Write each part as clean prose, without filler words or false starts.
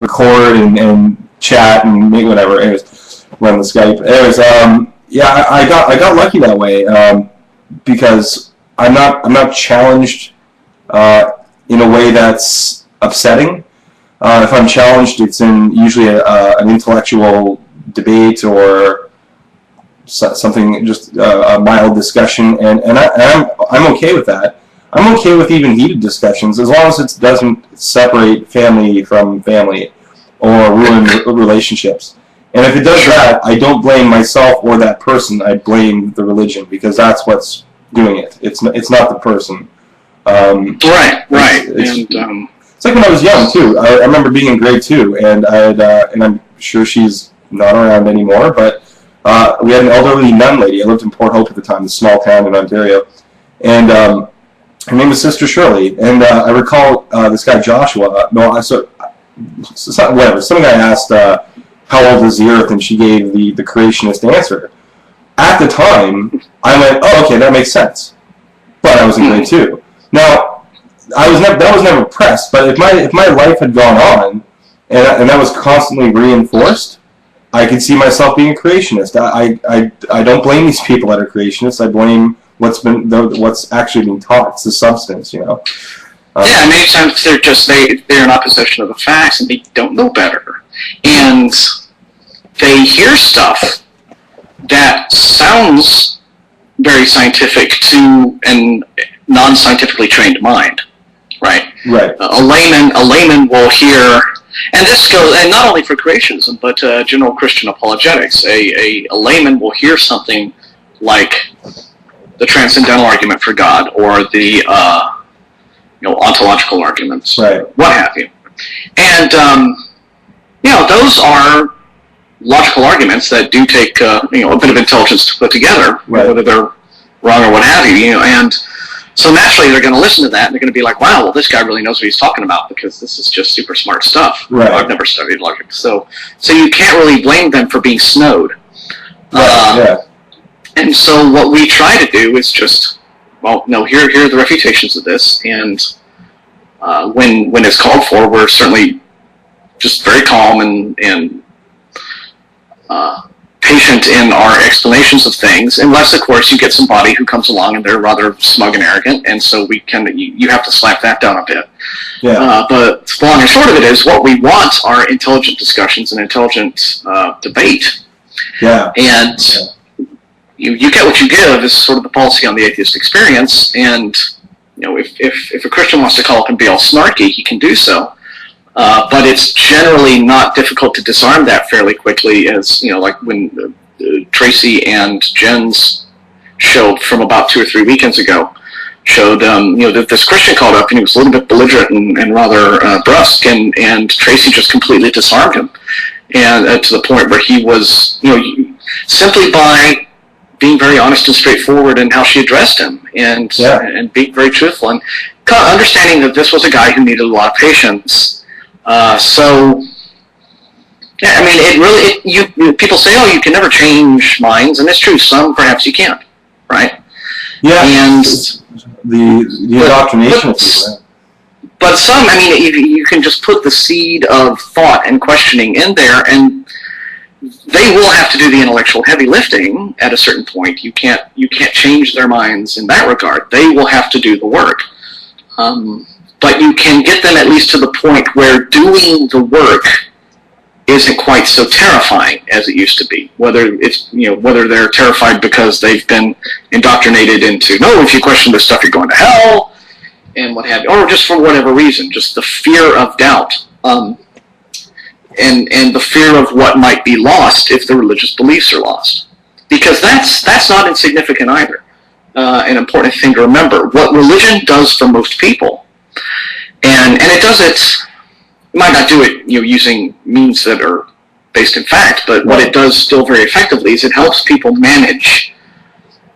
record and chat and make whatever. Anyways, run the Skype. Anyways, yeah, I got lucky that way because I'm not challenged in a way that's upsetting. If I'm challenged, it's in usually an intellectual debate or something, just a mild discussion, and I'm okay with that. I'm okay with even heated discussions as long as it doesn't separate family from family or ruin relationships. And if it does that, I don't blame myself or that person. I blame the religion because that's what's doing it. It's not the person. Right. It's like when I was young too. I remember being in grade 2, and and I'm sure she's not around anymore, but we had an elderly nun lady. I lived in Port Hope at the time, a small town in Ontario, and her name was Sister Shirley. And I recall this guy Joshua. Whatever. Some guy asked how old is the Earth, and she gave the creationist answer. At the time, I went, "Oh, okay, that makes sense." But I was in grade 2. Now, that was never pressed. But if my life had gone on, and that was constantly reinforced, I could see myself being a creationist. I don't blame these people that are creationists. I blame what's actually being taught. It's the substance, Yeah, many times they're in opposition of the facts and they don't know better, and they hear stuff that sounds very scientific to a non-scientifically trained mind, right? Right. A layman will hear. And this goes, and not only for creationism, but general Christian apologetics. A layman will hear something like the transcendental argument for God, or the ontological arguments, right, what have you. And those are logical arguments that do take a bit of intelligence to put together, right, whether they're wrong or what have you. And so naturally, they're going to listen to that, and they're going to be like, wow, well, this guy really knows what he's talking about, because this is just super smart stuff. Right. I've never studied logic. So you can't really blame them for being snowed. Right, yeah. And so what we try to do is just, here are the refutations of this, and when it's called for, we're certainly just very calm and patient in our explanations of things, unless, of course, you get somebody who comes along and they're rather smug and arrogant, and so you have to slap that down a bit. Yeah. But the long and short of it is, what we want are intelligent discussions and intelligent debate. Yeah. And you get what you give is sort of the policy on the atheist experience, and if a Christian wants to call up and be all snarky, he can do so. But it's generally not difficult to disarm that fairly quickly, as like when Tracy and Jen's show from about 2 or 3 weekends ago showed that this Christian called up and he was a little bit belligerent and rather brusque, and Tracy just completely disarmed him, and to the point where he was simply by being very honest and straightforward in how she addressed him, and being very truthful, and understanding that this was a guy who needed a lot of patience. People say, oh, you can never change minds, and it's true. Some, perhaps, you can't, right? Yeah. And the indoctrination of people. But some, you can just put the seed of thought and questioning in there, and they will have to do the intellectual heavy lifting at a certain point. You can't change their minds in that regard. They will have to do the work. But you can get them at least to the point where doing the work isn't quite so terrifying as it used to be. Whether they're terrified because they've been indoctrinated into, no, if you question this stuff, you're going to hell, and what have you, or just for whatever reason, just the fear of doubt, and the fear of what might be lost if the religious beliefs are lost. Because that's not insignificant either. An important thing to remember. What religion does for most people, and it does it might not do it using means that are based in fact, but what it does still very effectively is it helps people manage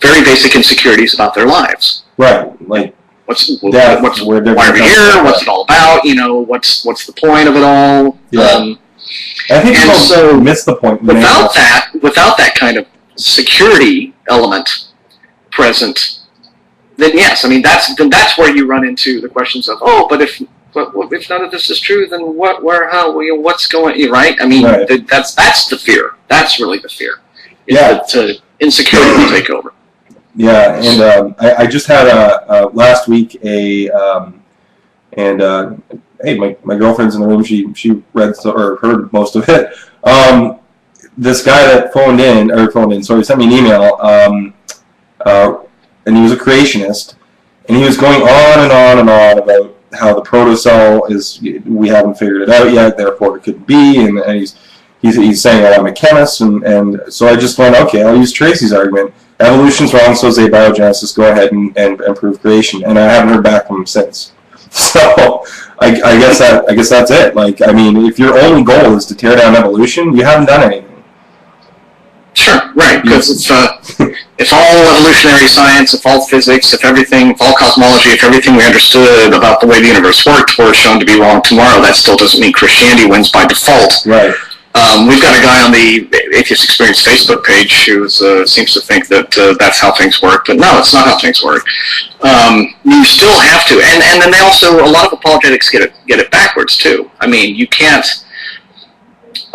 very basic insecurities about their lives. Right. Like why are we here? What's it all about? What's the point of it all? Yeah. I think people so miss the point. Without that kind of security element present, then yes, that's where you run into the questions of, but if but if none of this is true, then what, where, how, what's going, right? I mean, Right. that's the fear. That's really the fear. Yeah. That insecurity will take over. Yeah, and I just had last week hey, my girlfriend's in the room. She read or heard most of it. This guy that sent me an email, and he was a creationist, and he was going on and on and on about how the protocell is, we haven't figured it out yet, therefore it could be, and he's saying, oh, I'm a chemist, and so I just went, okay, I'll use Tracy's argument. Evolution's wrong, so is abiogenesis. Go ahead and prove creation, and I haven't heard back from him since. So I guess that's it. Like, I mean, if your only goal is to tear down evolution, you haven't done anything. Sure, right, because if all evolutionary science, if all physics, if all cosmology, if everything we understood about the way the universe worked were shown to be wrong tomorrow, that still doesn't mean Christianity wins by default. Right. We've got a guy on the Atheist Experiences Facebook page who seems to think that that's how things work, but no, it's not how things work. You still have to, and then they also, a lot of apologetics get it backwards too. I mean, you can't.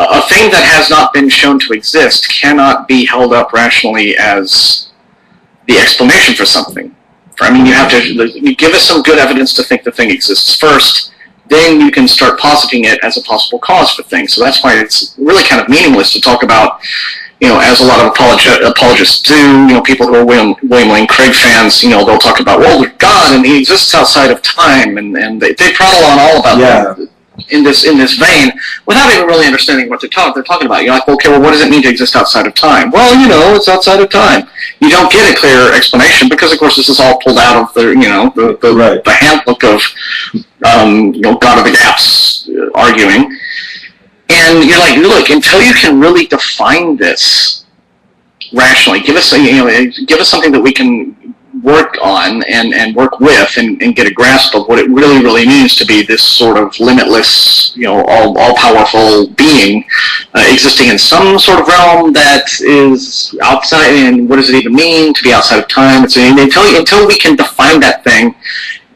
A thing that has not been shown to exist cannot be held up rationally as the explanation for something. I mean, you give us some good evidence to think the thing exists first, then you can start positing it as a possible cause for things. So that's why it's really kind of meaningless to talk about, as a lot of apologists do, people who are William Lane Craig fans, they'll talk about, well, there's God and he exists outside of time, and they prattle on all about that. In this vein, without even really understanding what they're talking about. You're like, okay, well, what does it mean to exist outside of time? Well, it's outside of time. You don't get a clear explanation because, of course, this is all pulled out of the handbook of God of the Gaps arguing, and you're like, look, until you can really define this rationally, give us something that we can work on and work with and get a grasp of what it really means to be this sort of limitless, all-powerful being existing in some sort of realm that is outside, and what does it even mean to be outside of time? Until we can define that thing,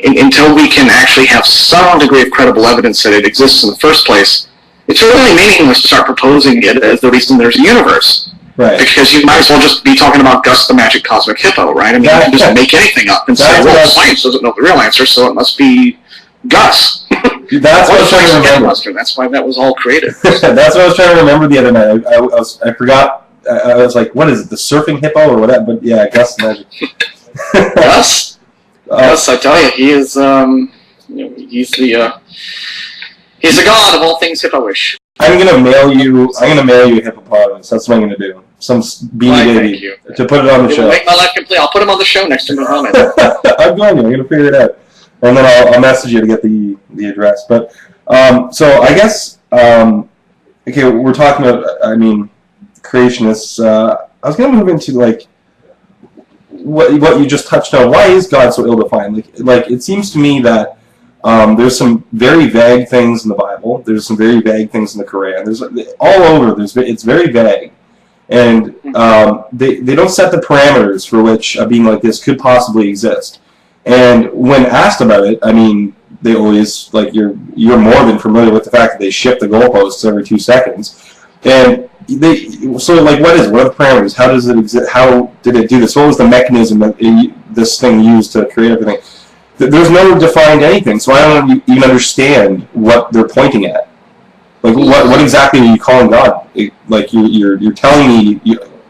until we can actually have some degree of credible evidence that it exists in the first place, it's really meaningless to start proposing it as the reason there's a universe. Right. Because you might as well just be talking about Gus the Magic Cosmic Hippo, right? I mean, you can just make anything up and say, well, science doesn't know the real answer, so it must be Gus. That's what I was trying to remember. That's why that was all created. That's what I was trying to remember the other night. I forgot. I was like, what is it, the surfing hippo or whatever? But yeah, Gus the Magic. Gus? Gus, I tell you, he is, he's the god of all things hippo-ish. I'm gonna mail you a hippopotamus. That's what I'm gonna do. Some beanie baby to put it on the show. Make my life complete. I'll put him on the show next to Muhammad. I'm gonna figure it out, and then I'll message you to get the address. But so I guess okay, we're talking about creationists. I was gonna move into like what you just touched on. Why is God so ill-defined? Like it seems to me that. There's some very vague things in the Bible. There's some very vague things in the Quran. There's all over. It's very vague, and they don't set the parameters for which a being like this could possibly exist. And when asked about it, I mean, they always you're more than familiar with the fact that they shift the goalposts every 2 seconds. And what is it? What are the parameters? How does it exist? How did it do this? What was the mechanism that this thing used to create everything? There's no defined anything, so I don't even understand what they're pointing at. Like, what exactly are you calling God? You're telling me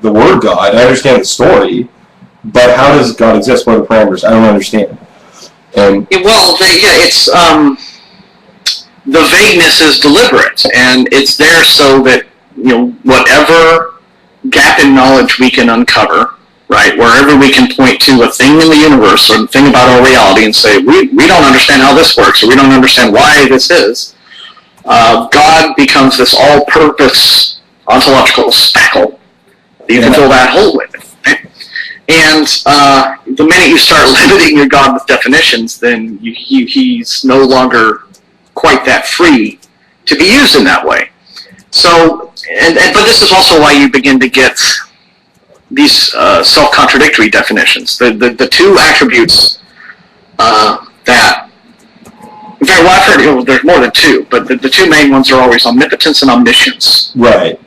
the word God. I understand the story, but how does God exist? What are the parameters? I don't understand. And it's the vagueness is deliberate, and it's there so that whatever gap in knowledge we can uncover. Right, wherever we can point to a thing in the universe or a thing about our reality and say, we don't understand how this works, or we don't understand why this is, God becomes this all-purpose ontological spackle that you can fill that hole with. Right? And the minute you start limiting your God with definitions, then he's no longer quite that free to be used in that way. So, but this is also why you begin to get these self-contradictory definitions. The two attributes that In fact, well, I've heard there's more than two, but the two main ones are always omnipotence and omniscience. Right.